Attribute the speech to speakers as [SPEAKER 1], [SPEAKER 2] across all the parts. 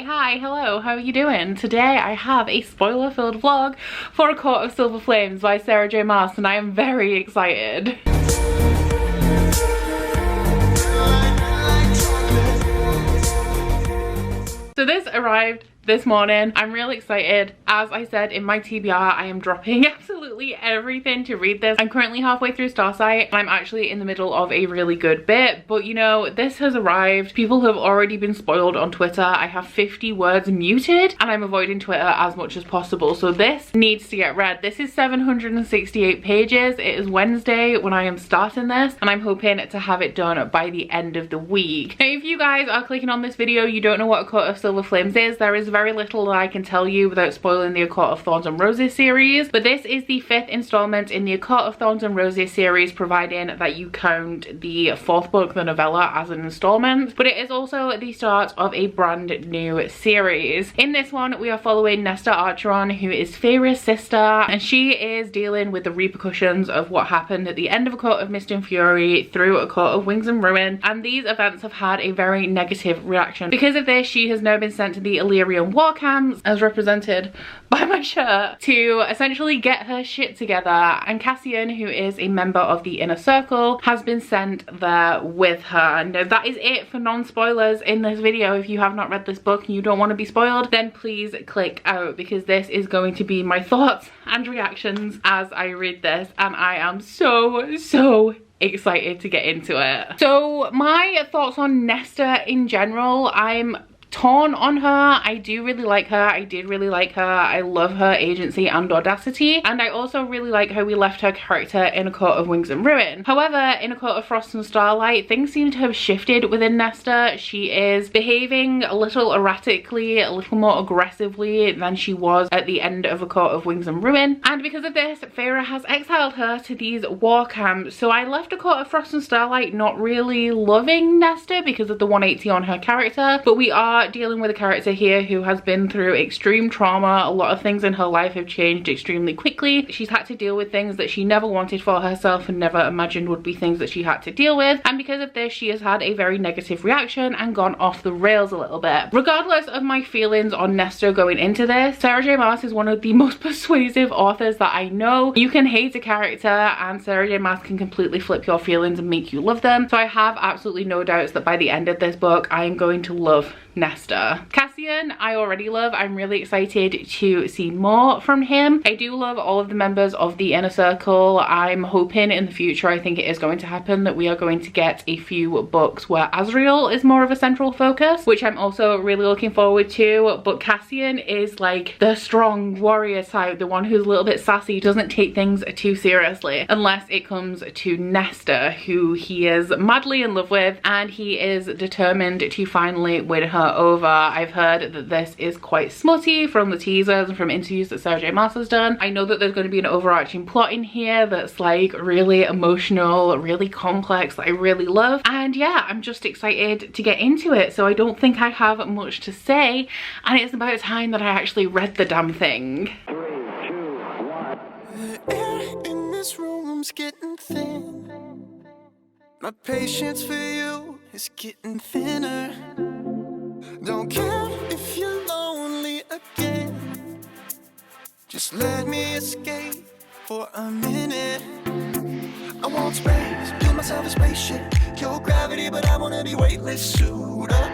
[SPEAKER 1] Hi, hello, how are you doing? Today I have a spoiler-filled vlog for A Court of Silver Flames by Sarah J.Maas and I am very excited. So this arrived this morning. I'm really excited. As I said in my TBR, I am dropping absolutely everything to read this. I'm currently halfway through Starsight and I'm actually in the middle of a really good bit, but you know, this has arrived. People have already been spoiled on Twitter. I have 50 words muted and I'm avoiding Twitter as much as possible, so this needs to get read. This is 768 pages. It is Wednesday when I am starting this and I'm hoping to have it done by the end of the week. Now, if you guys are clicking on this video, you don't know what A Court of Silver Flames is. There is very little that I can tell you without spoiling the A Court of Thorns and Roses series, but this is the 5th installment in the A Court of Thorns and Roses series, providing that you count the 4th book, the novella, as an installment, but it is also the start of a brand new series. In this one we are following Nesta Archeron, who is Feyre's sister, and she is dealing with the repercussions of what happened at the end of A Court of Mist and Fury through A Court of Wings and Ruin, and these events have had a very negative reaction. Because of this, she has now been sent to the Illyrian war camps, as represented by my shirt, to essentially get her shit together, and Cassian, who is a member of the Inner Circle, has been sent there with her. Now that is it for non-spoilers in this video. If you have not read this book and you don't want to be spoiled, then please click out, because this is going to be my thoughts and reactions as I read this, and I am so excited to get into it. So my thoughts on Nesta in general, I'm torn on her. I do really like her. I did really like her. I love her agency and audacity, and I also really like how we left her character in A Court of Wings and Ruin. However, in A Court of Frost and Starlight, things seem to have shifted within Nesta. She is behaving a little erratically, a little more aggressively than she was at the end of A Court of Wings and Ruin, and because of this, Feyre has exiled her to these war camps. So I left A Court of Frost and Starlight not really loving Nesta because of the 180 on her character, but we are dealing with a character here who has been through extreme trauma. A lot of things in her life have changed extremely quickly. She's had to deal with things that she never wanted for herself and never imagined would be things that she had to deal with, and because of this she has had a very negative reaction and gone off the rails a little bit. Regardless of my feelings on Nesta going into this, Sarah J.Maas is one of the most persuasive authors that I know. You can hate a character and Sarah J.Maas can completely flip your feelings and make you love them, so I have absolutely no doubts that by the end of this book I am going to love Nesta. Cassian I already love. I'm really excited to see more from him. I do love all of the members of the Inner Circle. I'm hoping in the future, I think it is going to happen, that we are going to get a few books where Azriel is more of a central focus, which I'm also really looking forward to. But Cassian is like the strong warrior type, the one who's a little bit sassy, doesn't take things too seriously, unless it comes to Nesta, who he is madly in love with, and he is determined to finally win her over. I've heard that this is quite smutty from the teasers and from interviews that Sarah J.Maas has done. I know that there's going to be an overarching plot in here that's like really emotional, really complex, that I really love, and yeah, I'm just excited to get into it. So I don't think I have much to say, and it's about time that I actually read the damn thing.
[SPEAKER 2] 3, 2, 1. The air in this room's getting thin. My patience for you is getting thinner. Don't care if you're lonely again. Just let me escape for a minute. I want space, build myself a spaceship. Kill gravity, but I wanna be weightless. Suit up,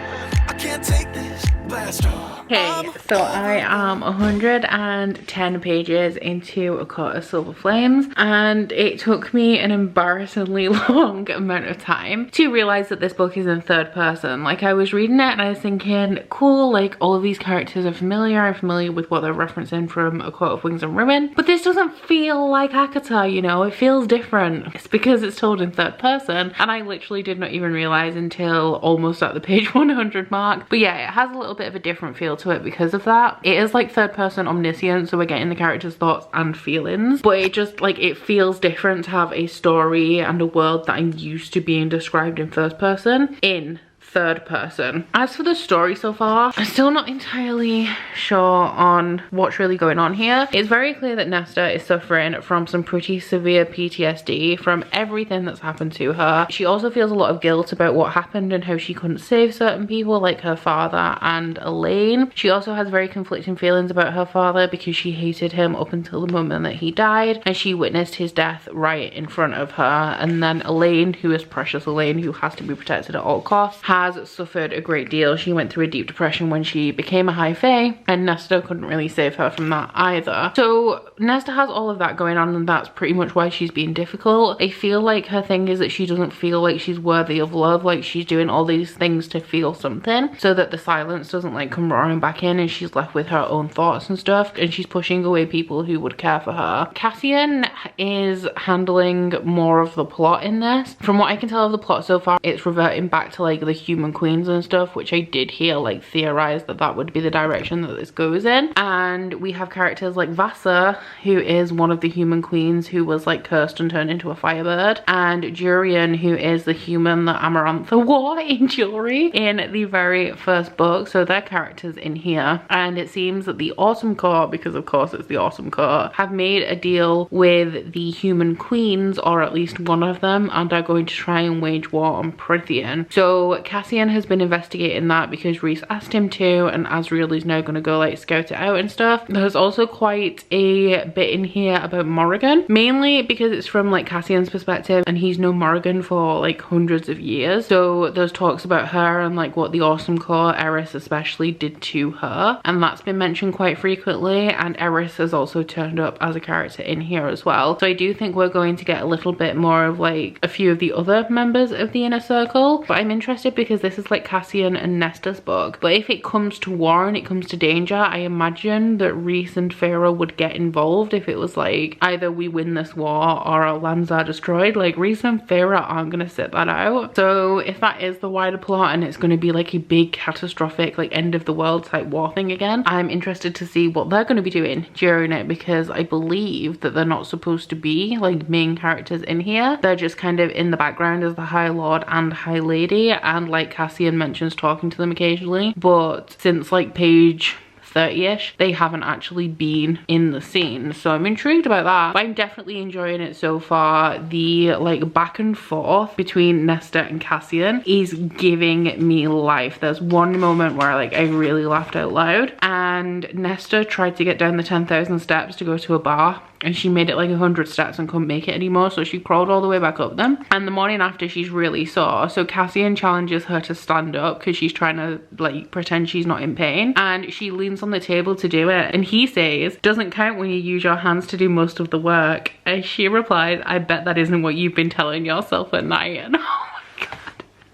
[SPEAKER 2] I can't take this. Blast off.
[SPEAKER 1] Okay, so I am 110 pages into A Court of Silver Flames, and it took me an embarrassingly long amount of time to realize that this book is in third person. Like, I was reading it and I was thinking, cool, like all of these characters are familiar. I'm familiar with what they're referencing from A Court of Wings and Ruin, but this doesn't feel like ACOTAR, you know, it feels different. It's because it's told in third person, and I literally did not even realize until almost at the page 100 mark. But yeah, it has a little bit of a different feel to it because of that. It is like third person omniscient, so we're getting the characters' thoughts and feelings, but it just like, it feels different to have a story and a world that I'm used to being described in first person in third person. As for the story so far, I'm still not entirely sure on what's really going on here. It's very clear that Nesta is suffering from some pretty severe PTSD from everything that's happened to her. She also feels a lot of guilt about what happened and how she couldn't save certain people like her father and Elaine. She also has very conflicting feelings about her father because she hated him up until the moment that he died, and she witnessed his death right in front of her. And then Elaine, who is precious Elaine, who has to be protected at all costs, has suffered a great deal. She went through a deep depression when she became a high fae, and Nesta couldn't really save her from that either. So Nesta has all of that going on, and that's pretty much why she's being difficult. I feel like her thing is that she doesn't feel like she's worthy of love, like she's doing all these things to feel something so that the silence doesn't like come roaring back in and she's left with her own thoughts and stuff, and she's pushing away people who would care for her. Cassian is handling more of the plot in this. From what I can tell of the plot so far, it's reverting back to like the human queens and stuff, which I did hear like theorized that that would be the direction that this goes in. And we have characters like Vasa, who is one of the human queens who was like cursed and turned into a firebird, and Jurian, who is the human that Amarantha wore in jewelry in the very first book. So they're characters in here. And it seems that the Awesome Court, because of course it's the Awesome Court, have made a deal with the human queens, or at least one of them, and are going to try and wage war on Prythian. So Cassian has been investigating that because Rhys asked him to, and Asriel is now going to go like scout it out and stuff. There's also quite a bit in here about Morrigan, mainly because it's from like Cassian's perspective and he's known Morrigan for like hundreds of years. So there's talks about her and like what the Awesome Court, Eris especially, did to her, and that's been mentioned quite frequently. And Eris has also turned up as a character in here as well. So I do think we're going to get a little bit more of like a few of the other members of the inner circle. But I'm interested because this is like Cassian and Nesta's book. But if it comes to war and it comes to danger, I imagine that Rhys and Feyre would get involved if it was like either we win this war or our lands are destroyed. Like Rhys and Feyre aren't going to sit that out. So if that is the wider plot and it's going to be like a big catastrophic like end of the world type war thing again, I'm interested to see what they're going to be doing during it, because I believe that they're not supposed to be like main characters in here. They're just kind of in the background as the High Lord and High Lady, and like Cassian mentions talking to them occasionally, but since like page 30ish, they haven't actually been in the scene. So I'm intrigued about that, but I'm definitely enjoying it so far. The like back and forth between Nesta and Cassian is giving me life. There's one moment where like I really laughed out loud, and Nesta tried to get down the 10,000 steps to go to a bar, and she made it like 100 steps and couldn't make it anymore, so she crawled all the way back up them. And the morning after, she's really sore, so Cassian challenges her to stand up because she's trying to like pretend she's not in pain, and she leans on the table to do it, and he says, "Doesn't count when you use your hands to do most of the work." And she replies, "I bet that isn't what you've been telling yourself at night." And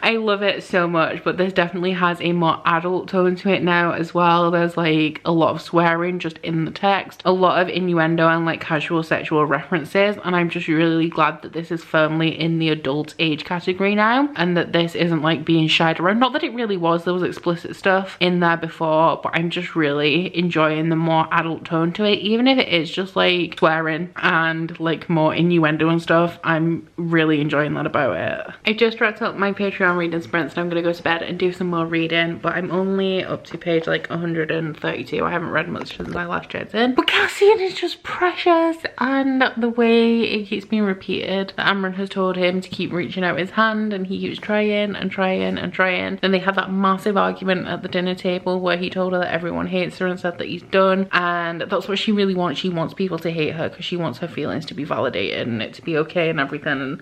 [SPEAKER 1] I love it so much, but this definitely has a more adult tone to it now as well. There's like a lot of swearing just in the text, a lot of innuendo and like casual sexual references, and I'm just really glad that this is firmly in the adult age category now, and that this isn't like being shied around. Not that it really was, there was explicit stuff in there before, but I'm just really enjoying the more adult tone to it, even if it is just like swearing and like more innuendo and stuff. I'm really enjoying that about it. I just wrapped up my Patreon reading sprints and I'm gonna go to bed and do some more reading, but I'm only up to page like 132. I haven't read much since I last checked in, but Cassian is just precious, and the way it keeps being repeated that Amren has told him to keep reaching out his hand, and he keeps trying and trying and trying. Then they had that massive argument at the dinner table where he told her that everyone hates her and said that he's done, and that's what she really wants. She wants people to hate her because she wants her feelings to be validated and it to be okay and everything.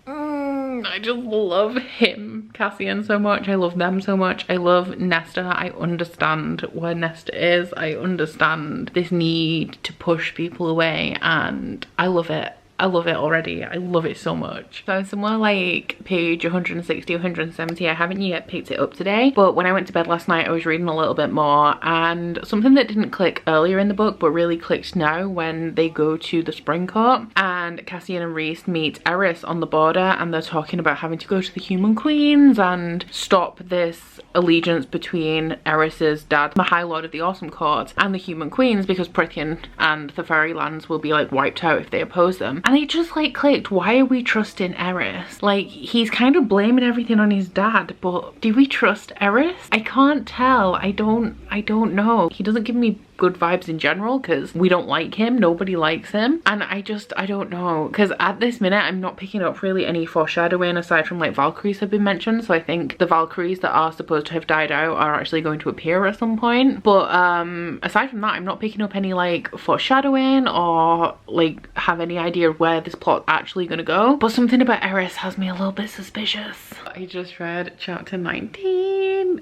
[SPEAKER 1] And I just love him, Cassian, so much. I love them so much. I love Nesta. I understand where Nesta is. I understand this need to push people away, and I love it. I love it already. I love it so much. So somewhere like page 160, 170, I haven't yet picked it up today, but when I went to bed last night I was reading a little bit more, and something that didn't click earlier in the book but really clicked now when they go to the spring court, and and Cassian and Rhys meet Eris on the border, and they're talking about having to go to the Human Queens and stop this allegiance between Eris's dad, the High Lord of the Awesome Court, and the Human Queens, because Prythian and the Fairylands will be like wiped out if they oppose them. And it just like clicked, why are we trusting Eris? Like, he's kind of blaming everything on his dad, but do we trust Eris? I can't tell. I don't know. He doesn't give me good vibes in general because we don't like him. Nobody likes him, and I don't know, because at this minute I'm not picking up really any foreshadowing aside from like Valkyries have been mentioned. So I think the Valkyries that are supposed to have died out are actually going to appear at some point, but aside from that I'm not picking up any like foreshadowing or like have any idea of where this plot's actually gonna go. But something about Eris has me a little bit suspicious. I just read chapter 19.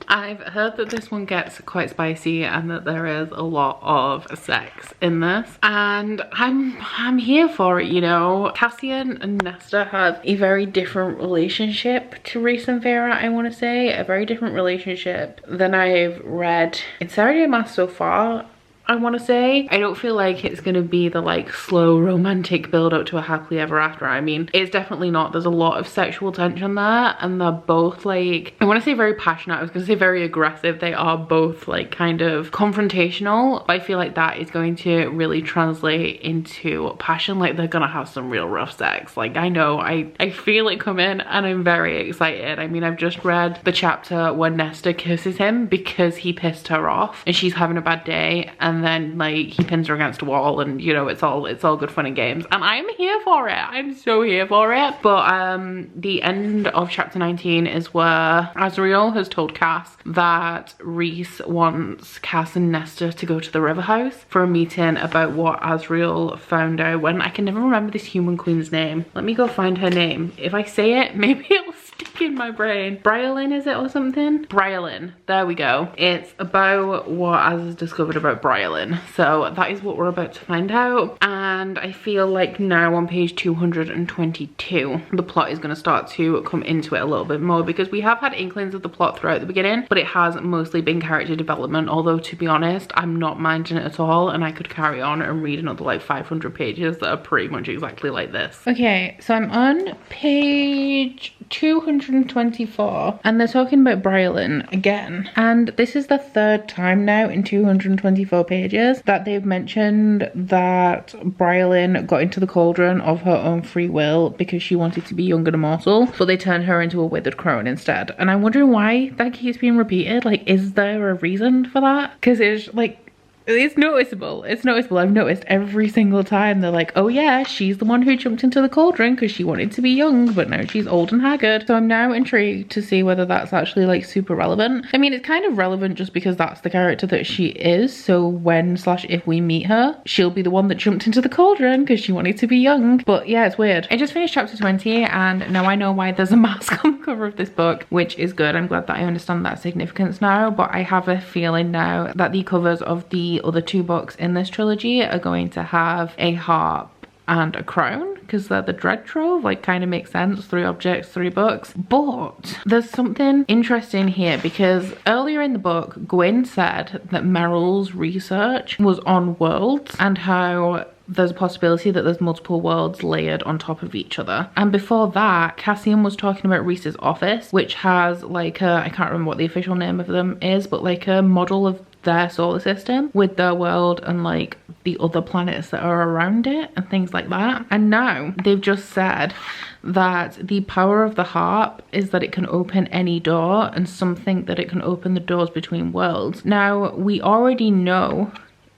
[SPEAKER 1] I've heard that this one gets quite spicy and that there is a lot of sex in this, and I'm here for it, you know. Cassian and Nesta have a very different relationship to Rhys and Vera, I want to say. A very different relationship than I've read in J.Maas so far, I want to say. I don't feel like it's gonna be the like slow romantic build up to a happily ever after. I mean, it's definitely not. There's a lot of sexual tension there, and they're both like, I want to say very passionate. I was gonna say very aggressive. They are both like kind of confrontational. I feel like that is going to really translate into passion. Like, they're gonna have some real rough sex. Like, I know, I feel it coming, and I'm very excited. I mean, I've just read the chapter where Nesta kisses him because he pissed her off and she's having a bad day, and then like he pins her against a wall, and you know, it's all good fun and games, and I'm here for it. I'm so here for it. But the end of chapter 19 is where Azriel has told Cass that Rhys wants Cass and Nesta to go to the river house for a meeting about what Azriel found out when, I can never remember this human queen's name. Let me go find her name. If I say it, maybe it'll stick in my brain. Bryolin, is it, or something? Bryolin, there we go. It's about what Az has discovered about Bryolin. So that is what we're about to find out, and I feel like now on page 222 the plot is going to start to come into it a little bit more, because we have had inklings of the plot throughout the beginning, but it has mostly been character development, although to be honest I'm not minding it at all, and I could carry on and read another like 500 pages that are pretty much exactly like this. Okay, so I'm on page 224 and they're talking about Bryolin again, and this is the third time now in 224 pages that they've mentioned that Bryolin got into the cauldron of her own free will because she wanted to be young and immortal, but they turned her into a withered crone instead. And I'm wondering why that keeps being repeated. Like, is there a reason for that? Because it's like, it's noticeable. It's noticeable. I've noticed every single time they're like, oh yeah, she's the one who jumped into the cauldron because she wanted to be young, but now she's old and haggard. So I'm now intrigued to see whether that's actually like super relevant. I mean, it's kind of relevant just because that's the character that she is. So when / if we meet her, she'll be the one that jumped into the cauldron because she wanted to be young. But yeah, it's weird. I just finished chapter 20 and now I know why there's a mask on the cover of this book, which is good. I'm glad that I understand that significance now, but I have a feeling now that the covers of the other two books in this trilogy are going to have a harp and a crown, because they're the Dread Trove. Like, kind of makes sense, 3 objects, 3 books. But there's something interesting here, because earlier in the book Gwyn said that Meryl's research was on worlds and how there's a possibility that there's multiple worlds layered on top of each other. And before that, Cassian was talking about Rhys's office, which has like a, I can't remember what the official name of them is, but like a model of their solar system with their world and like the other planets that are around it and things like that. And now they've just said that the power of the harp is that it can open any door, and some think that it can open the doors between worlds. Now, we already know,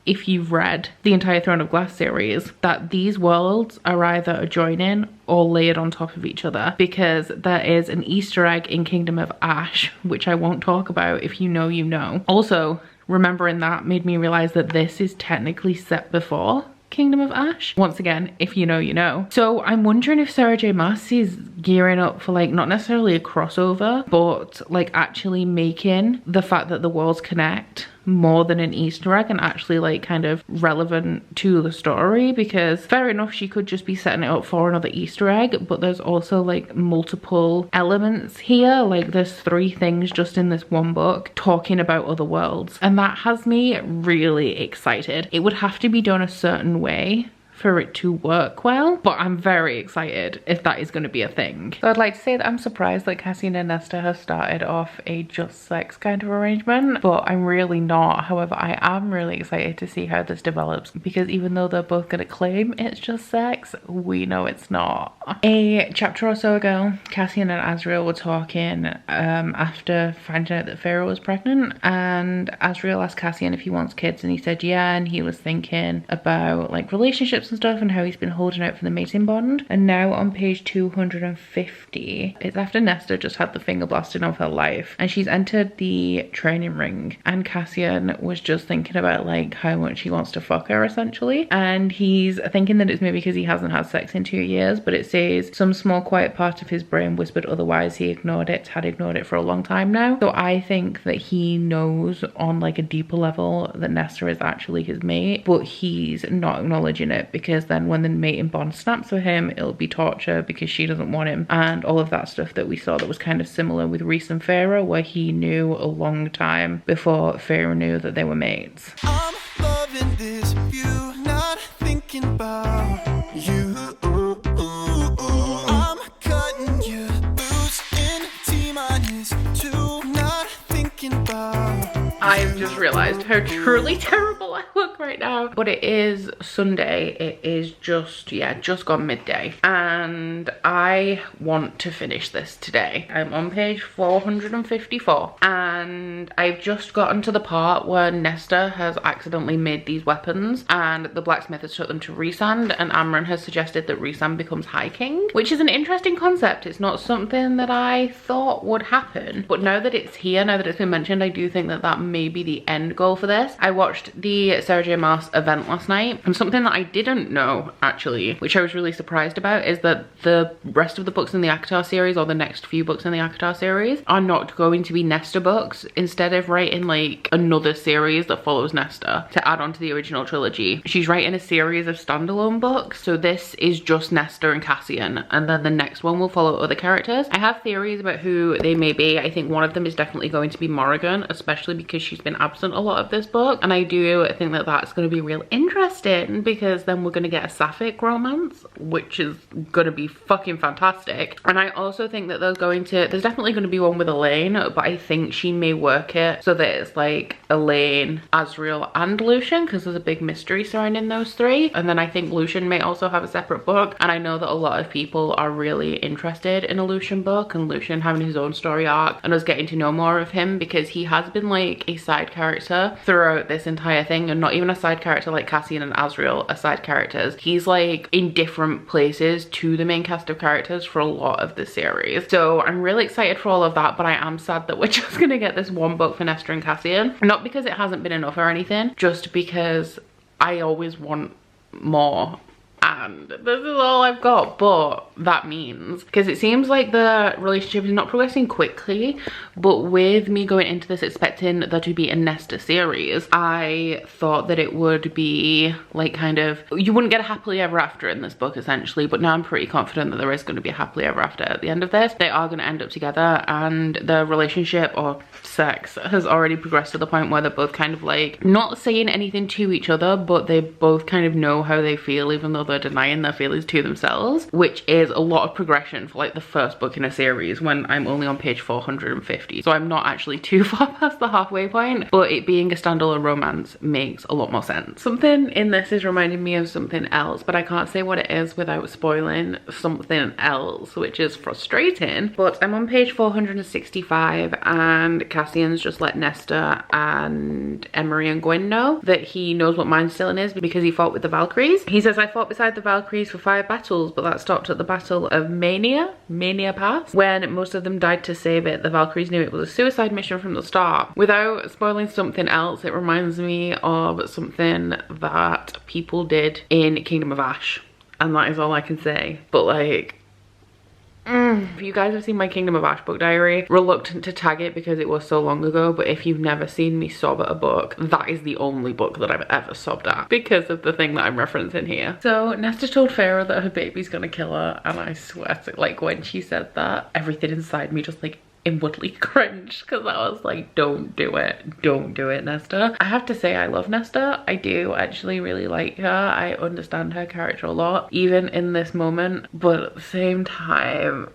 [SPEAKER 1] if you've read the entire Throne of Glass series, that these worlds are either adjoining or layered on top of each other, because there is an Easter egg in Kingdom of Ash, which I won't talk about. If you know, you know. Also, remembering that made me realize that this is technically set before Kingdom of Ash. Once again, if you know, you know. So I'm wondering if Sarah J. Maas is gearing up for like, not necessarily a crossover, but like actually making the fact that the worlds connect more than an Easter egg and actually like kind of relevant to the story. Because fair enough, she could just be setting it up for another Easter egg, but there's also like multiple elements here. Like, there's 3 things just in this one book talking about other worlds, and that has me really excited. It would have to be done a certain way for it to work well, but I'm very excited if that is going to be a thing. So I'd like to say that I'm surprised that Cassian and Nesta have started off a just sex kind of arrangement, but I'm really not. However, I am really excited to see how this develops, because even though they're both going to claim it's just sex, we know it's not. A chapter or so ago, Cassian and Asriel were talking after finding out that Feyre was pregnant, and Asriel asked Cassian if he wants kids, and he said yeah, and he was thinking about like relationships and stuff and how he's been holding out for the mating bond. And now on page 250, it's after Nesta just had the finger blasting of her life and she's entered the training ring, and Cassian was just thinking about like how much he wants to fuck her essentially, and he's thinking that it's maybe because he hasn't had sex in 2 years, but it says some small quiet part of his brain whispered otherwise. He had ignored it for a long time now. So I think that he knows on like a deeper level that Nesta is actually his mate, but he's not acknowledging it, because then when the mating bond snaps for him, it'll be torture because she doesn't want him, and all of that stuff that we saw that was kind of similar with Rhys and Feyre, where he knew a long time before Feyre knew that they were mates.
[SPEAKER 2] I'm loving this view, not thinking about you. I'm cutting you loose in T-2, not thinking about
[SPEAKER 1] I've just realised how truly terrible I look right now. But it is Sunday. It is just gone midday. And I want to finish this today. I'm on page 454. And I've just gotten to the part where Nesta has accidentally made these weapons. And the blacksmith has took them to Rhysand. And Amren has suggested that Rhysand becomes High King. Which is an interesting concept. It's not something that I thought would happen. But now that it's here, now that it's been mentioned, I do think that that may be the end goal for this. I watched the Sarah J.Maas event last night, and something that I didn't know actually, which I was really surprised about, is that the rest of the books in the ACOTAR series, or the next few books in the ACOTAR series, are not going to be Nesta books. Instead of writing like another series that follows Nesta to add on to the original trilogy, she's writing a series of standalone books. So this is just Nesta and Cassian, and then the next one will follow other characters. I have theories about who they may be. I think one of them is definitely going to be Morrigan, especially because she's been absent a lot of this book, and I do think that that's going to be real interesting, because then we're going to get a sapphic romance, which is going to be fucking fantastic. And I also think that there's definitely going to be one with Elaine, but I think she may work it so that it's like Elaine, Asriel and Lucian, because there's a big mystery surrounding those three. And then I think Lucian may also have a separate book, and I know that a lot of people are really interested in a Lucian book and Lucian having his own story arc and us getting to know more of him, because he has been like a side character throughout this entire thing, and not even a side character like Cassian and Asriel are side characters. He's like in different places to the main cast of characters for a lot of the series. So I'm really excited for all of that, but I am sad that we're just gonna get this one book for Nesta and Cassian. Not because it hasn't been enough or anything, just because I always want more. And this is all I've got, but that means, because it seems like the relationship is not progressing quickly, but with me going into this expecting there to be a Nesta series, I thought that it would be like kind of, you wouldn't get a happily ever after in this book essentially, but now I'm pretty confident that there is going to be a happily ever after at the end of this. They are going to end up together, and the relationship or sex has already progressed to the point where they're both kind of like not saying anything to each other, but they both kind of know how they feel even though they're denying their feelings to themselves, which is a lot of progression for like the first book in a series when I'm only on page 450. So I'm not actually too far past the halfway point, but it being a standalone romance makes a lot more sense. Something in this is reminding me of something else, but I can't say what it is without spoiling something else, which is frustrating. But I'm on page 465, and Cassian's just let Nesta and Emery and Gwyn know that he knows what Mind Stealing is because he fought with the Valkyries. He says, I fought beside the Valkyries for 5 battles, but that stopped at the Battle of Mania Pass. When most of them died to save it, the Valkyries knew it was a suicide mission from the start. Without spoiling something else, it reminds me of something that people did in Kingdom of Ash, and that is all I can say. But like, if you guys have seen my Kingdom of Ash book diary, reluctant to tag it because it was so long ago, but if you've never seen me sob at a book, that is the only book that I've ever sobbed at because of the thing that I'm referencing here. So Nesta told Feyre that her baby's gonna kill her, and I swear to, like, when she said that, everything inside me just like inwardly cringed because I was like, don't do it. Don't do it, Nesta. I have to say I love Nesta. I do actually really like her. I understand her character a lot, even in this moment. But at the same time,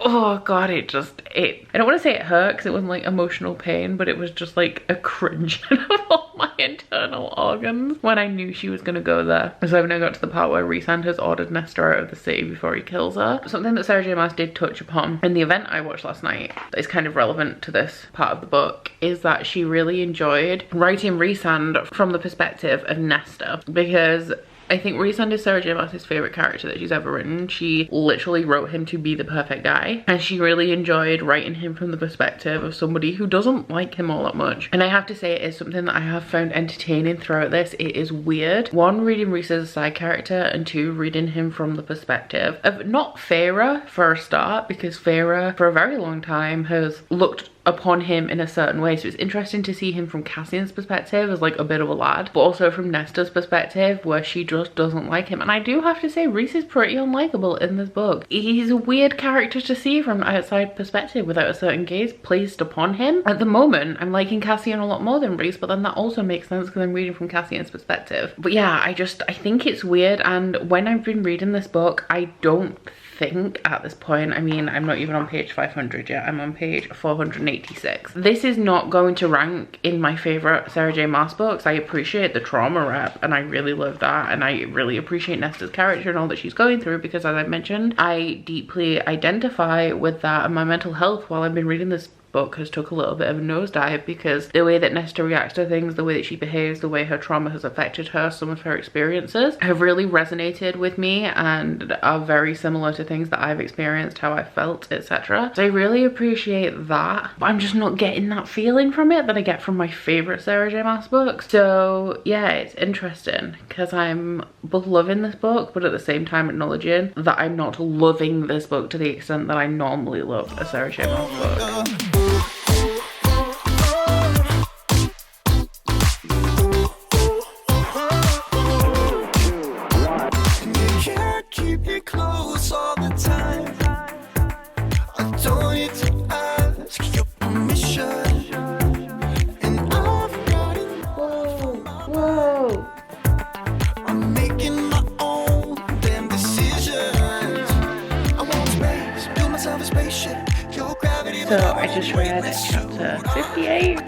[SPEAKER 1] oh god, I don't want to say it hurt because it wasn't like emotional pain, but it was just like a cringe of all my internal organs when I knew she was going to go there. So I've now got to the part where Rhysand has ordered Nesta out of the city before he kills her. Something that Sarah J.Maas did touch upon in the event I watched last night that is kind of relevant to this part of the book is that she really enjoyed writing Rhysand from the perspective of Nesta, because I think Rhysand is Sarah J.Maas' favourite character that she's ever written. She literally wrote him to be the perfect guy, and she really enjoyed writing him from the perspective of somebody who doesn't like him all that much. And I have to say, it is something that I have found entertaining throughout this. It is weird. One, reading Rhys as a side character, and two, reading him from the perspective of not Feyre for a start, because Feyre for a very long time has looked upon him in a certain way, so it's interesting to see him from Cassian's perspective as like a bit of a lad, but also from Nesta's perspective where she just doesn't like him. And I do have to say, Rhys is pretty unlikable in this book. He's a weird character to see from an outside perspective without a certain gaze placed upon him. At the moment I'm liking Cassian a lot more than Rhys, but then that also makes sense because I'm reading from Cassian's perspective. But yeah, I think it's weird. And when I've been reading this book, I don't think at this point, I mean, I'm not even on page 500 yet, I'm on page 486. This is not going to rank in my favorite Sarah J.Maas books. I appreciate the trauma rep and I really love that, and I really appreciate Nesta's character and all that she's going through, because as I mentioned, I deeply identify with that, and my mental health while I've been reading this book has took a little bit of a nosedive, because the way that Nesta reacts to things, the way that she behaves, the way her trauma has affected her, some of her experiences have really resonated with me and are very similar to things that I've experienced, how I felt, etc. So I really appreciate that, but I'm just not getting that feeling from it that I get from my favorite Sarah J.Maas books. So yeah, it's interesting because I'm both loving this book but at the same time acknowledging that I'm not loving this book to the extent that I normally love a Sarah J.Maas book.
[SPEAKER 2] Close all the time. I don't need to ask your permission, and I've got enough.
[SPEAKER 1] Whoa.
[SPEAKER 2] I'm making my own damn decisions. I want space, build myself a spaceship. Your gravity.
[SPEAKER 1] So I just read chapter 58.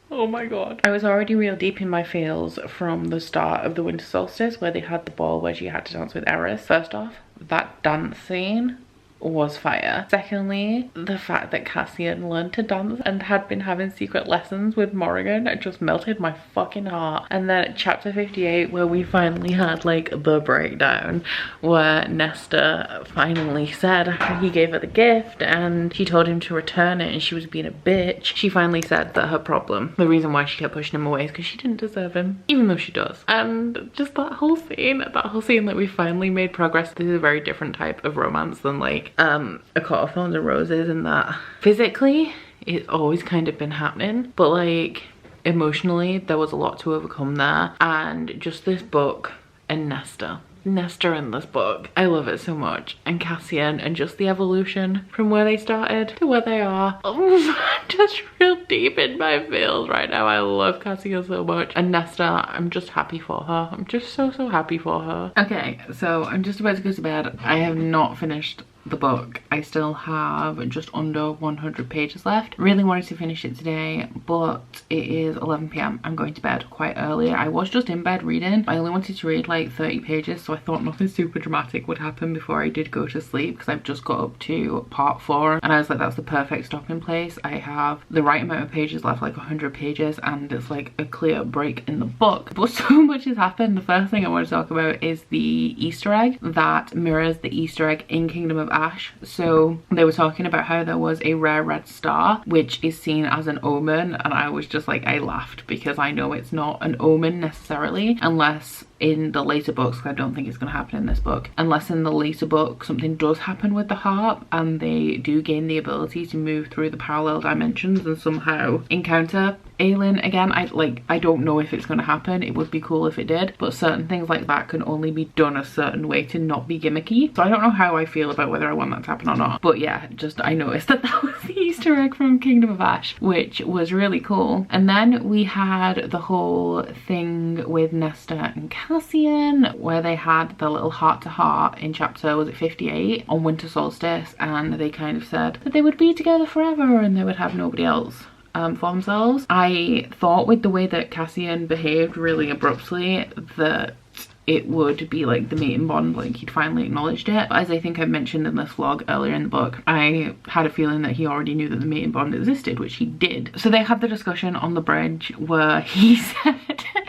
[SPEAKER 1] Oh my god. I was already real deep in my feels from the start of the winter solstice where they had the ball where she had to dance with Eris. First off, that dance scene was fire. Secondly, the fact that Cassian learned to dance and had been having secret lessons with Morrigan, it just melted my fucking heart. And then chapter 58 where we finally had like the breakdown where Nesta finally said, after he gave her the gift and he told him to return it and she was being a bitch, she finally said that her problem, the reason why she kept pushing him away is because she didn't deserve him, even though she does. And just that whole scene that we finally made progress. This is a very different type of romance than like A Court of Thorns and Roses, in that physically it's always kind of been happening, but like emotionally there was a lot to overcome there. And just this book and Nesta in this book, I love it so much. And Cassian, and just the evolution from where they started to where they are. I'm just real deep in my feels right now. I love Cassian so much. And Nesta, I'm just happy for her. I'm just so happy for her. Okay, so I'm just about to go to bed. I have not finished the book. I still have just under 100 pages left. Really wanted to finish it today, but it is 11 p.m. I'm going to bed quite early. I was just in bed reading. I only wanted to read like 30 pages, so I thought nothing super dramatic would happen before I did go to sleep, because I've just got up to part 4 and I was like, that's the perfect stopping place. I have the right amount of pages left, like 100 pages, and it's like a clear break in the book. But so much has happened. The first thing I want to talk about is the Easter egg that mirrors the Easter egg in Kingdom of Ash. So they were talking about how there was a rare red star which is seen as an omen, and I was just like, I laughed because I know it's not an omen necessarily, unless in the later books, because I don't think it's going to happen in this book, unless in the later book something does happen with the harp and they do gain the ability to move through the parallel dimensions and somehow encounter Aelin, again, I don't know if it's going to happen. It would be cool if it did, but certain things like that can only be done a certain way to not be gimmicky. So I don't know how I feel about whether I want that to happen or not. But yeah, just I noticed that that was the Easter egg from Kingdom of Ash, which was really cool. And then we had the whole thing with Nesta and Cassian, where they had the little heart-to-heart in chapter, was it 58, on winter solstice, and they kind of said that they would be together forever and they would have nobody else for themselves. I thought with the way that Cassian behaved really abruptly that it would be like the mating bond, like he'd finally acknowledged it. But as I think I mentioned in this vlog earlier in the book, I had a feeling that he already knew that the mating bond existed, which he did. So they had the discussion on the bridge where he said,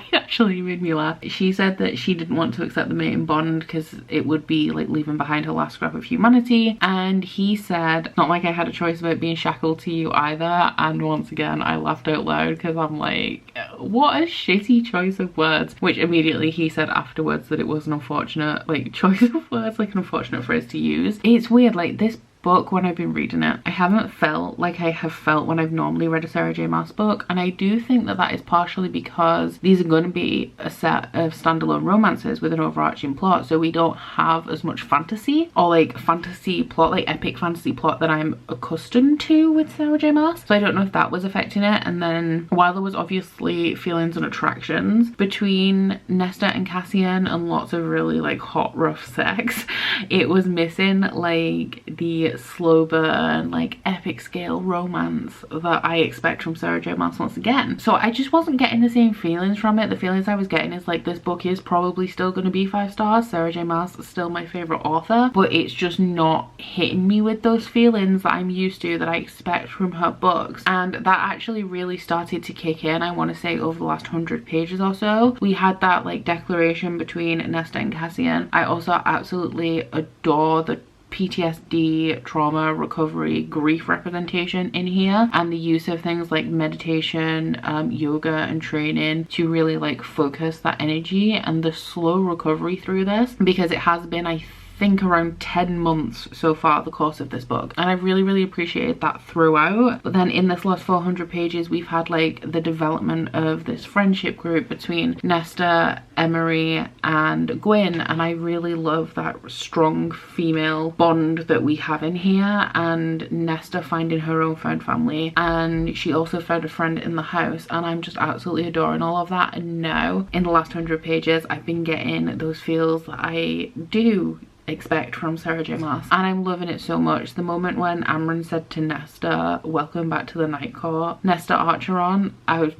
[SPEAKER 1] he actually made me laugh. She said that she didn't want to accept the mating bond because it would be like leaving behind her last scrap of humanity. And he said, not like I had a choice about being shackled to you either. And once again, I laughed out loud because I'm like, what a shitty choice of words. Which immediately he said afterwards that it was an unfortunate like choice of words, like an unfortunate phrase to use. It's weird, like this book, when I've been reading it, I haven't felt like I have felt when I've normally read a Sarah J Maas book, and I do think that that is partially because these are going to be a set of standalone romances with an overarching plot, so we don't have as much fantasy or like fantasy plot, like epic fantasy plot that I'm accustomed to with Sarah J Maas. So I don't know if that was affecting it. And then while there was obviously feelings and attractions between Nesta and Cassian and lots of really like hot rough sex, it was missing like the slow burn, like epic scale romance that I expect from Sarah J Maas once again. So I just wasn't getting the same feelings from it. The feelings I was getting is like, this book is probably still going to be 5 stars. Sarah J Maas is still my favorite author, but it's just not hitting me with those feelings that I'm used to, that I expect from her books. And that actually really started to kick in, I want to say, over the last 100 pages or so. We had that like declaration between Nesta and Cassian. I also absolutely adore the PTSD, trauma, recovery, grief representation in here, and the use of things like meditation, yoga and training to really like focus that energy and the slow recovery through this, because it has been, I think, around 10 months so far the course of this book, and I really appreciated that throughout. But then in this last 400 pages we've had like the development of this friendship group between Nesta, Emery and Gwyn, and I really love that strong female bond that we have in here, and Nesta finding her own found family, and she also found a friend in the house, and I'm just absolutely adoring all of that. And now in the last 100 pages I've been getting those feels that I do expect from Sarah J Maas, and I'm loving it so much. The moment when Amren said to Nesta, welcome back to the Night Court, Nesta Archeron, I was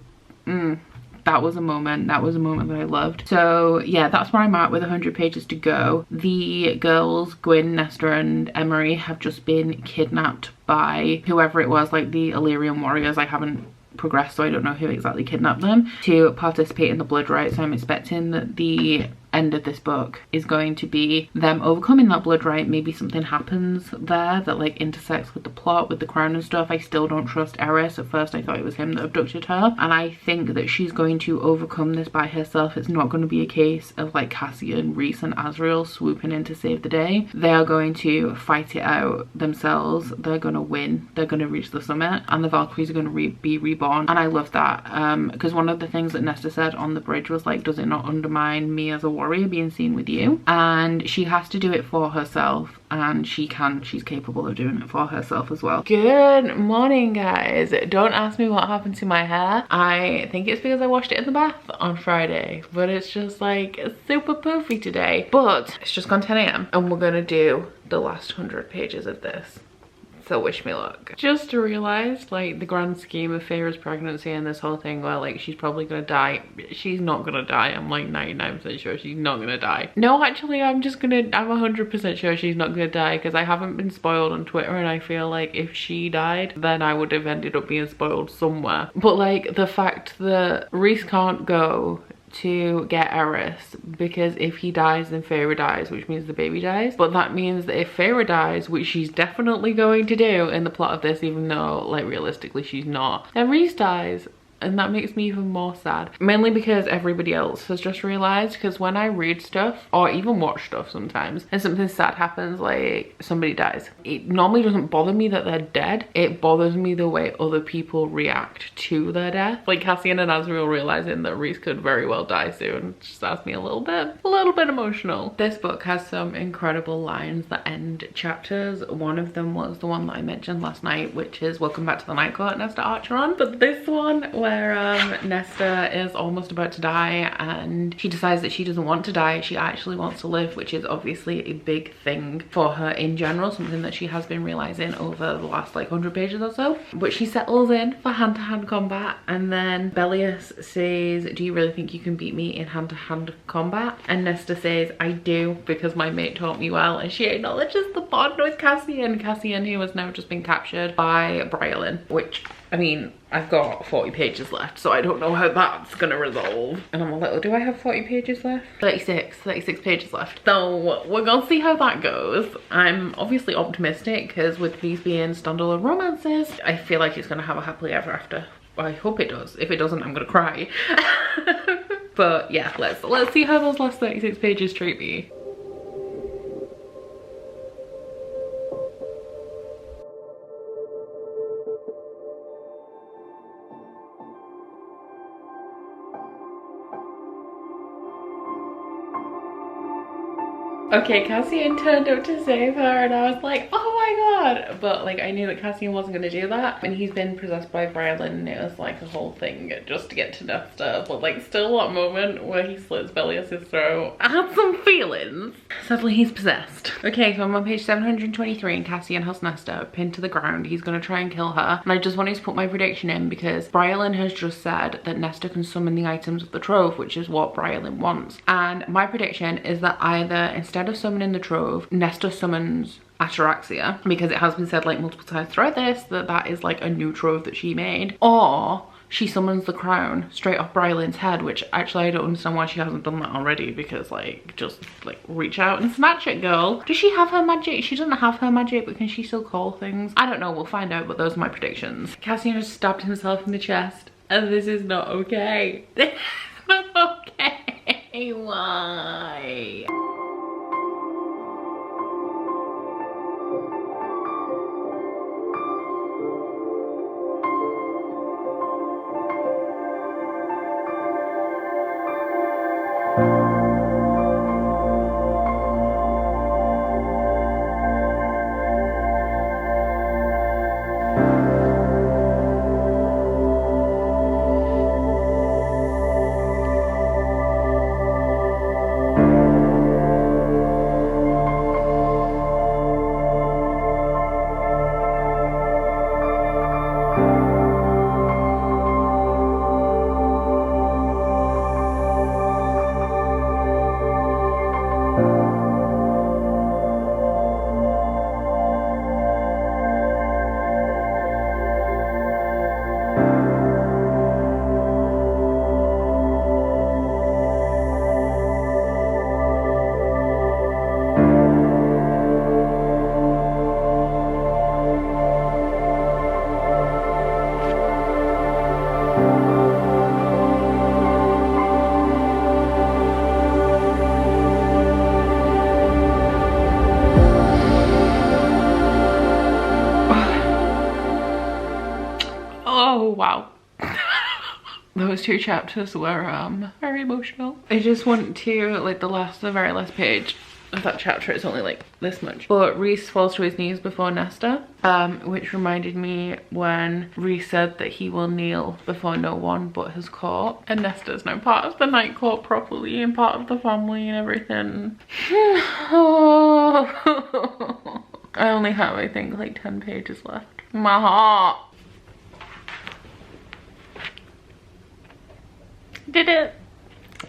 [SPEAKER 1] that was a moment that I loved. So yeah, that's where I'm at with 100 pages to go. The girls, Gwyn, Nesta and Emery, have just been kidnapped by whoever it was, like the Illyrian warriors. I haven't progressed, so I don't know who exactly kidnapped them, to participate in the blood rite. So I'm expecting that the end of this book is going to be them overcoming that blood rite. Maybe something happens there that like intersects with the plot, with the crown and stuff. I still don't trust Eris. At first I thought it was him that abducted her, and I think that she's going to overcome this by herself. It's not going to be a case of like Cassian, Rhys and Azriel swooping in to save the day. They are going to fight it out themselves. They're going to win. They're going to reach the summit, and the Valkyries are going to be reborn. And I love that, because one of the things that Nesta said on the bridge was like, does it not undermine me as a warrior being seen with you? And she has to do it for herself, and she's capable of doing it for herself as well. Good morning, guys. Don't ask me what happened to my hair. I think it's because I washed it in the bath on Friday, but it's just like super poofy today. But it's just gone 10 AM and we're gonna do the last 100 pages of this. So wish me luck. Just realized like the grand scheme of Feyre's pregnancy and this whole thing where like she's probably gonna die. She's not gonna die. I'm like 99% sure she's not gonna die. No, actually I'm 100% sure she's not gonna die, because I haven't been spoiled on Twitter, and I feel like if she died then I would have ended up being spoiled somewhere. But like the fact that Rhys can't go to get Eris, because if he dies then Feyre dies, which means the baby dies. But that means that if Feyre dies, which she's definitely going to do in the plot of this, even though like realistically she's not, then Rhys dies, and that makes me even more sad, mainly because everybody else has just realized. Because when I read stuff or even watch stuff sometimes and something sad happens, like somebody dies, it normally doesn't bother me that they're dead. It bothers me the way other people react to their death. Like Cassian and Asriel realizing that Rhys could very well die soon just has me a little bit emotional. This book has some incredible lines that end chapters. One of them was the one that I mentioned last night, which is "Welcome back to the Night Court," Nesta Archeron. But this one where Nesta is almost about to die and she decides that she doesn't want to die, she actually wants to live, which is obviously a big thing for her in general, something that she has been realizing over the last like 100 pages or so. But she settles in for hand-to-hand combat, and then Bellius says, "Do you really think you can beat me in hand-to-hand combat?" And Nesta says, "I do, because my mate taught me well," and she acknowledges the bond with Cassian, who has now just been captured by Briolin, which, I mean, I've got 40 pages left, so I don't know how that's gonna resolve. And I'm a little, do I have 40 pages left? 36 pages left. So we're gonna see how that goes. I'm obviously optimistic because with these being standalone romances, I feel like it's gonna have a happily ever after. I hope it does. If it doesn't, I'm gonna cry. But yeah, let's see how those last 36 pages treat me. Okay, Cassian turned up to save her and I was like, oh my god. But like, I knew that Cassian wasn't going to do that. And he's been possessed by Briolin and it was like a whole thing just to get to Nesta. But like, still that moment where he slits Bellius's throat, I had some feelings. Sadly, he's possessed. Okay, so I'm on page 723 and Cassian has Nesta pinned to the ground. He's going to try and kill her. And I just wanted to put my prediction in because Briolin has just said that Nesta can summon the items of the trove, which is what Briolin wants. And my prediction is that either instead of summoning the trove, Nesta summons Ataraxia, because it has been said like multiple times throughout this that that is like a new trove that she made, or she summons the crown straight off Briolin's head, which actually I don't understand why she hasn't done that already, because like, just like reach out and snatch it, girl. Does she have her magic? She doesn't have her magic, but can she still call things? I don't know, we'll find out, but those are my predictions. Cassian has stabbed himself in the chest and this is not okay. This is not okay. Why? Wow. Those two chapters were very emotional. I just want to, like, the very last page of that chapter is only like this much, but Rhys falls to his knees before Nesta, which reminded me when Rhys said that he will kneel before no one but his court, and Nesta's now part of the Night Court properly and part of the family and everything. I only have, I think, like 10 pages left. My heart. Did it.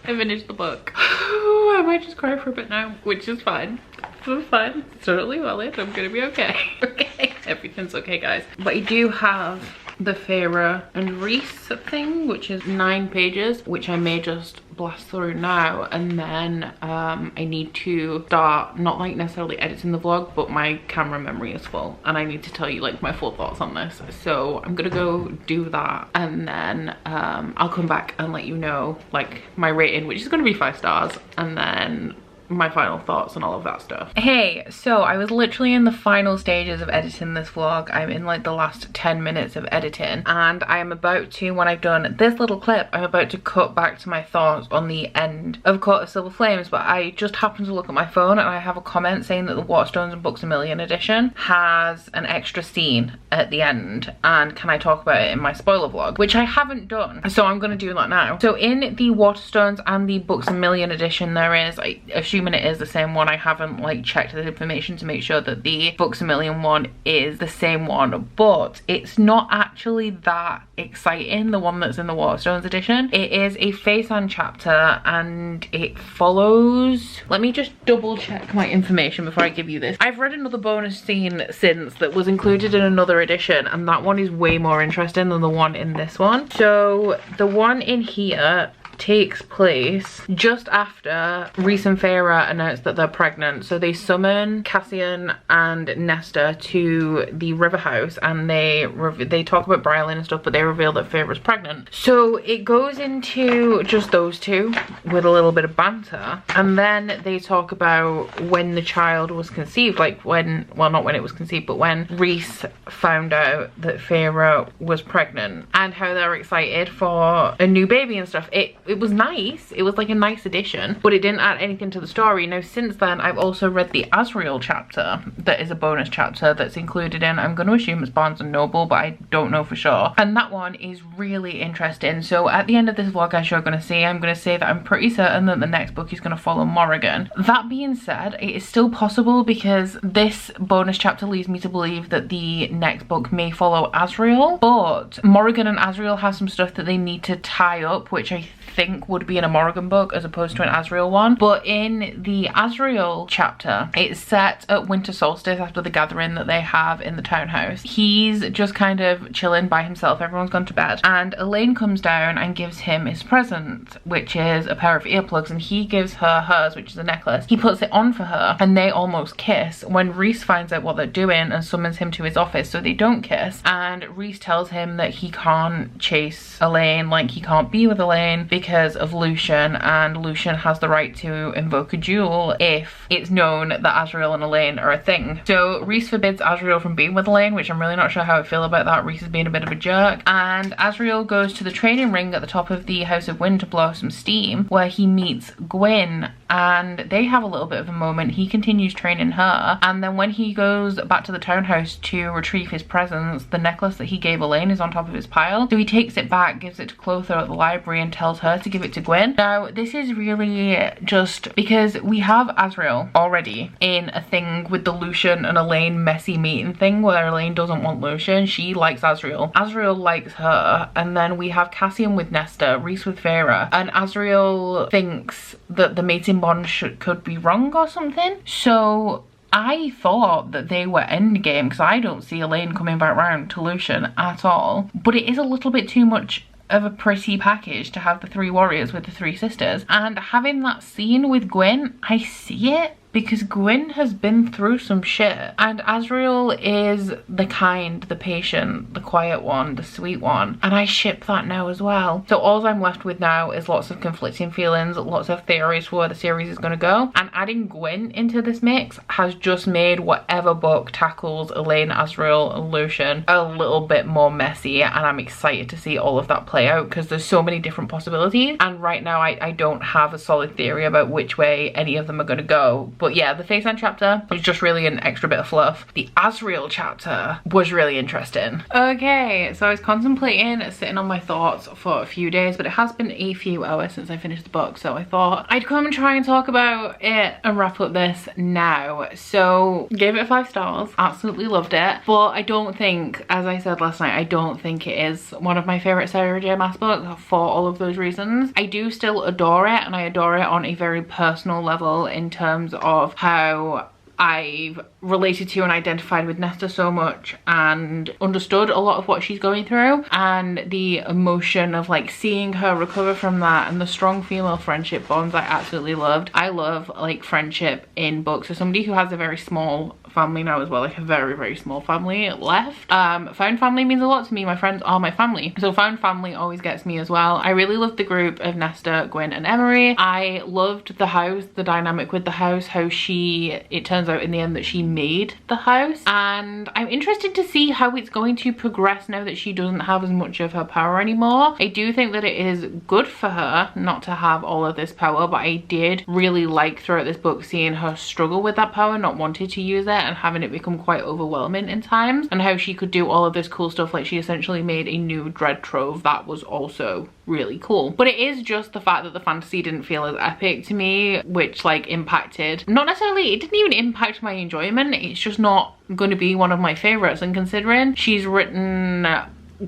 [SPEAKER 1] I finished the book. I might just cry for a bit now, which is fine. It's fine. It's totally valid. I'm gonna be okay. Okay. Everything's okay, guys. But I do have the Feyre and Rhys thing, which is 9 pages, which I may just blast through now, and then I need to start not like necessarily editing the vlog, but my camera memory is full and I need to tell you like my full thoughts on this. So I'm gonna go do that, and then I'll come back and let you know like my rating, which is gonna be 5 stars, and then my final thoughts and all of that stuff. Hey, so I was literally in the final stages of editing this vlog. I'm in like the last 10 minutes of editing, and I am about to, when I've done this little clip, I'm about to cut back to my thoughts on the end of Court of Silver Flames. But I just happened to look at my phone and I have a comment saying that the Waterstones and Books A Million edition has an extra scene at the end, and can I talk about it in my spoiler vlog, which I haven't done, so I'm gonna do that now. So in the Waterstones and the Books A Million edition, there is, I assume it is the same one, I haven't like checked this information to make sure that the Books A Million one is the same one, but it's not actually that exciting, the one that's in the Waterstones edition. It is a face-on chapter and it follows, let me just double check my information before I give you this. I've read another bonus scene since that was included in another edition, and that one is way more interesting than the one in this one. So the one in here takes place just after Rhys and Feyre announce that they're pregnant. So they summon Cassian and Nesta to the river house, and they talk about Brylin and stuff, but they reveal that Feyre's pregnant. So it goes into just those two with a little bit of banter, and then they talk about when the child was conceived, like when, well, not when it was conceived, but when Rhys found out that Feyre was pregnant, and how they're excited for a new baby and stuff. It was nice, it was like a nice addition, but it didn't add anything to the story. Now since then I've also read the Azriel chapter that is a bonus chapter that's included in, I'm going to assume it's Barnes and Noble, but I don't know for sure, and that one is really interesting. So at the end of this vlog, as you're going to see, I'm going to say that I'm pretty certain that the next book is going to follow Morrigan. That being said, it is still possible because this bonus chapter leads me to believe that the next book may follow Azriel, but Morrigan and Azriel have some stuff that they need to tie up, which I think would be in a Morrigan book as opposed to an Azriel one. But in the Azriel chapter, it's set at winter solstice after the gathering that they have in the townhouse. He's just kind of chilling by himself, everyone's gone to bed, and Elaine comes down and gives him his present, which is a pair of earplugs, and he gives her hers, which is a necklace. He puts it on for her and they almost kiss when Rhys finds out what they're doing and summons him to his office, so they don't kiss. And Rhys tells him that he can't chase Elaine, like he can't be with Elaine because of Lucian, and Lucian has the right to invoke a duel if it's known that Azriel and Elaine are a thing. So Rhys forbids Azriel from being with Elaine, which I'm really not sure how I feel about that. Rhys is being a bit of a jerk, and Azriel goes to the training ring at the top of the House of Wind to blow some steam, where he meets Gwyn, and they have a little bit of a moment. He continues training her, and then when he goes back to the townhouse to retrieve his presents, the necklace that he gave Elaine is on top of his pile. So he takes it back, gives it to Clotho at the library, and tells her to give it to Gwyn. Now this is really just because we have Azriel already in a thing with the Lucian and Elaine messy meeting thing, where Elaine doesn't want Lucian, she likes Azriel, Azriel likes her, and then we have Cassian with Nesta, Rhys with Feyre, and Azriel thinks that the mating bond could be wrong or something. So I thought that they were endgame because I don't see Elaine coming back round to Lucian at all, but it is a little bit too much of a pretty package to have the 3 warriors with the 3 sisters. And having that scene with Gwyn, I see it, because Gwyn has been through some shit, and Azriel is the kind, the patient, the quiet one, the sweet one, and I ship that now as well. So all I'm left with now is lots of conflicting feelings, lots of theories for where the series is going to go, and adding Gwyn into this mix has just made whatever book tackles Elaine, Azriel and Lucian a little bit more messy, and I'm excited to see all of that play out because there's so many different possibilities, and right now I don't have a solid theory about which way any of them are going to go. But yeah, the Face-On chapter was just really an extra bit of fluff. The Azriel chapter was really interesting. Okay, so I was contemplating sitting on my thoughts for a few days, but it has been a few hours since I finished the book, so I thought I'd come and try and talk about it and wrap up this now. So gave it 5 stars, absolutely loved it, but I don't think, as I said last night, I don't think it is one of my favourite Sarah J.Maas books for all of those reasons. I do still adore it, and I adore it on a very personal level in terms of how I've related to and identified with Nesta so much and understood a lot of what she's going through, and the emotion of like seeing her recover from that and the strong female friendship bonds I absolutely loved. I love like friendship in books. As somebody who has a very small family now as well, like a very small family left, found family means a lot to me. My friends are my family, so found family always gets me as well. I really loved the group of Nesta, Gwyn and Emery. I loved the house, the dynamic with the house, how it turns out in the end that she made the house, and I'm interested to see how it's going to progress now that she doesn't have as much of her power anymore. I do think that it is good for her not to have all of this power, but I did really like throughout this book seeing her struggle with that power, not wanting to use it and having it become quite overwhelming in times, and how she could do all of this cool stuff. Like she essentially made a new dread trove. That was also really cool. But it is just the fact that the fantasy didn't feel as epic to me, which like impacted, not necessarily, it didn't even impact my enjoyment, it's just not going to be one of my favorites. And considering she's written,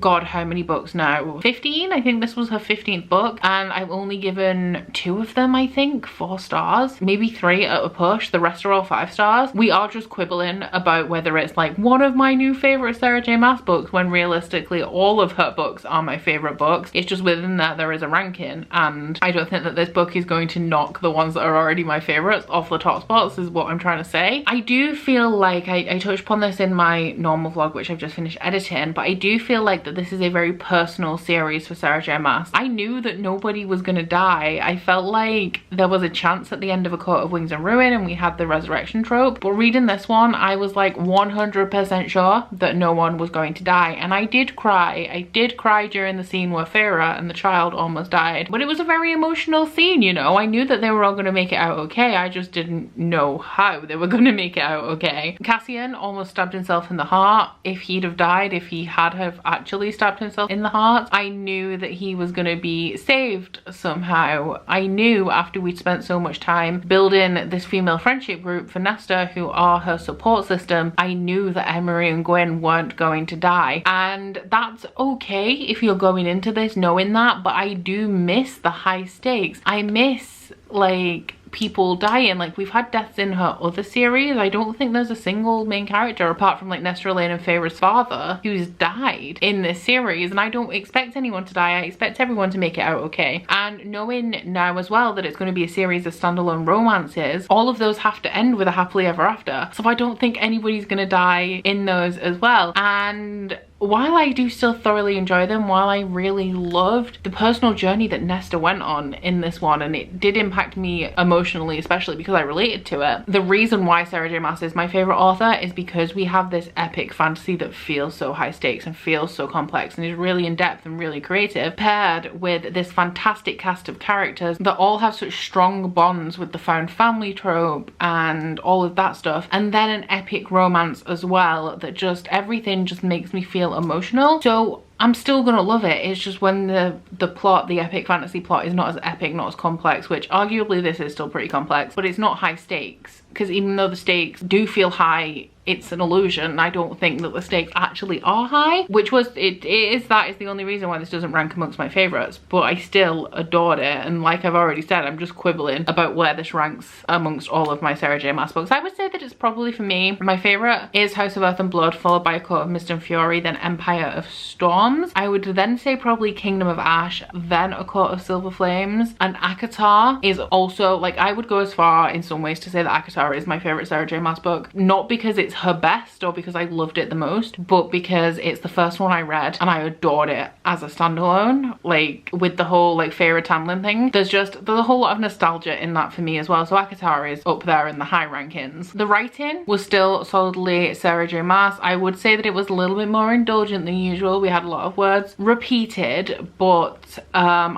[SPEAKER 1] God, how many books now? 15? I think this was her 15th book, and I've only given 2 of them, I think, 4 stars, maybe 3 at a push. The rest are all 5 stars. We are just quibbling about whether it's like one of my new favorite Sarah J. Maas books, when realistically all of her books are my favorite books. It's just within that there is a ranking, and I don't think that this book is going to knock the ones that are already my favorites off the top spots, is what I'm trying to say. I do feel like I touched upon this in my normal vlog, which I've just finished editing, but I do feel like that this is a very personal series for Sarah J. Maas. I knew that nobody was gonna die. I felt like there was a chance at the end of A Coat of Wings and Ruin and we had the resurrection trope, but reading this one I was like 100% sure that no one was going to die, and I did cry. I did cry during the scene where Feyre and the child almost died, but it was a very emotional scene, you know. I knew that they were all gonna make it out okay, I just didn't know how they were gonna make it out okay. Cassian almost stabbed himself in the heart. If he'd have died, if he had have actually stabbed himself in the heart, I knew that he was going to be saved somehow. I knew after we'd spent so much time building this female friendship group for Nesta, who are her support system, I knew that Emery and Gwyn weren't going to die, and that's okay if you're going into this knowing that, but I do miss the high stakes. I miss like people dying. Like we've had deaths in her other series. I don't think there's a single main character apart from like Nesta, Elaine and Feyre's father who's died in this series, and I don't expect anyone to die. I expect everyone to make it out okay. And knowing now as well that it's going to be a series of standalone romances, all of those have to end with a happily ever after, so I don't think anybody's gonna die in those as well. And while I do still thoroughly enjoy them, while I really loved the personal journey that Nesta went on in this one, and it did impact me emotionally, especially because I related to it, the reason why Sarah J. Maas is my favorite author is because we have this epic fantasy that feels so high stakes and feels so complex and is really in depth and really creative, paired with this fantastic cast of characters that all have such strong bonds with the found family trope and all of that stuff, and then an epic romance as well that just everything just makes me feel emotional. So I'm still gonna love it. It's just when the plot, the epic fantasy plot, is not as epic, not as complex, which arguably this is still pretty complex, but it's not high stakes, because even though the stakes do feel high, it's an illusion. I don't think that the stakes actually are high, which was that is the only reason why this doesn't rank amongst my favorites, but I still adored it. And like I've already said, I'm just quibbling about where this ranks amongst all of my Sarah J. Maas books. I would say that it's probably, for me, my favorite is House of Earth and Blood, followed by A Coat of Mist and Fury, then Empire of Storms. I would then say probably Kingdom of Ash, then A Coat of Silver Flames, and ACOTAR is also, like, I would go as far in some ways to say that ACOTAR is my favorite Sarah J. Maas book, not because it's her best or because I loved it the most, but because it's the first one I read and I adored it as a standalone. Like with the whole like Feyre Tamlin thing, there's a whole lot of nostalgia in that for me as well. So ACOTAR is up there in the high rankings. The writing was still solidly Sarah J. Maas. I would say that it was a little bit more indulgent than usual. We had a lot of words repeated, but I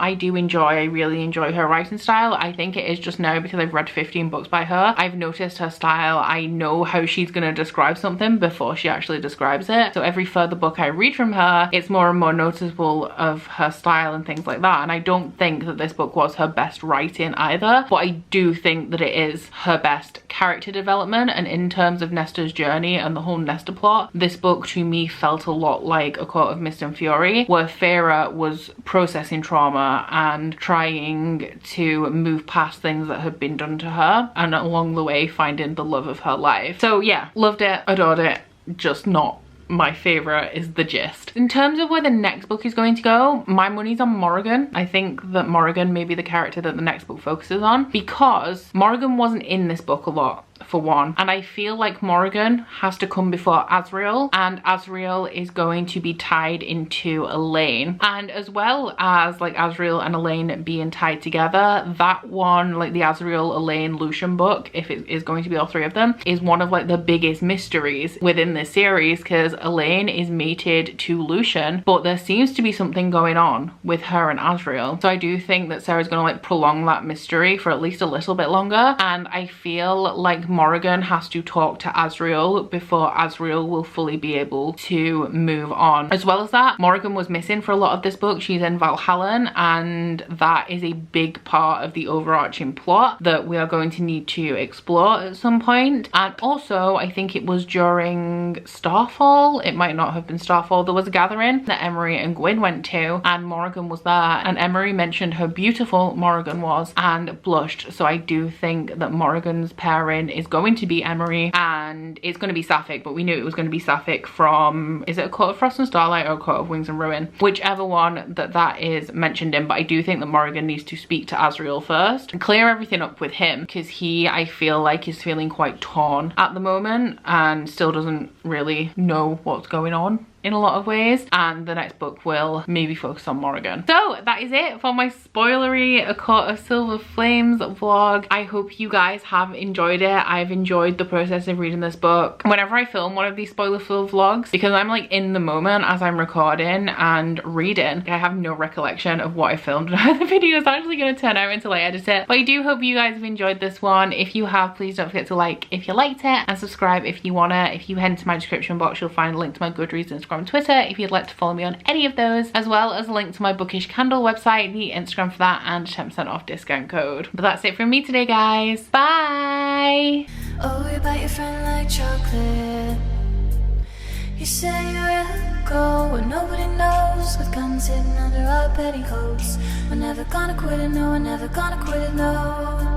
[SPEAKER 1] really enjoy her writing style. I think it is just now because I've read 15 books by her, I've noticed her style. I know how she's gonna describe something before she actually describes it. So every further book I read from her, it's more and more noticeable of her style and things like that. And I don't think that this book was her best writing either, but I do think that it is her best character development. And in terms of Nesta's journey and the whole Nesta plot, this book to me felt a lot like A Court of Mist and Fury, where Feyre was processing trauma and trying to move past things that had been done to her, and along the way finding the love of her life. So yeah, loved it, adored it, just not my favorite is the gist. In terms of where the next book is going to go, my money's on Morrigan. I think that Morrigan may be the character that the next book focuses on, because Morrigan wasn't in this book a lot, for one, and I feel like Morrigan has to come before Azriel, and Azriel is going to be tied into Elaine. And as well as like Azriel and Elaine being tied together, that one, like the Azriel, Elaine, Lucian book, if it is going to be all three of them, is one of like the biggest mysteries within this series, because Elaine is mated to Lucian, but there seems to be something going on with her and Azriel. So I do think that Sarah's gonna like prolong that mystery for at least a little bit longer, and I feel like Morrigan has to talk to Azriel before Azriel will fully be able to move on. As well as that, Morrigan was missing for a lot of this book. She's in Valhalla, and that is a big part of the overarching plot that we are going to need to explore at some point. And also, I think it was during Starfall, it might not have been Starfall, there was a gathering that Emery and Gwyn went to, and Morrigan was there, and Emery mentioned how beautiful Morrigan was and blushed. So I do think that Morrigan's pairing is going to be Emery, and it's going to be Sapphic, but we knew it was going to be Sapphic from, is it A Court of Frost and Starlight or A Court of Wings and Ruin? Whichever one that is mentioned in, but I do think that Morrigan needs to speak to Azriel first and clear everything up with him, because he, I feel like, is feeling quite torn at the moment and still doesn't really know what's going on in a lot of ways, and the next book will maybe focus on Morrigan. So that is it for my spoilery A Court of Silver Flames vlog. I hope you guys have enjoyed it. I've enjoyed the process of reading this book. Whenever I film one of these spoiler-filled vlogs, because I'm like in the moment as I'm recording and reading, I have no recollection of what I filmed and how the video is actually going to turn out until I edit it. But I do hope you guys have enjoyed this one. If you have, please don't forget to like if you liked it, and subscribe if you wanna. If you head into my description box, you'll find a link to my Goodreads, Instagram and Twitter if you'd like to follow me on any of those, as well as a link to my Bookish Candle website, the Instagram for that, and 10% off discount code. But that's it from me today, guys. Bye!
[SPEAKER 2] Oh, you bite your friend like chocolate. You say you'll go where nobody knows, with guns hidden under our petticoats. We're never gonna quit it, no, we're never gonna quit it, no.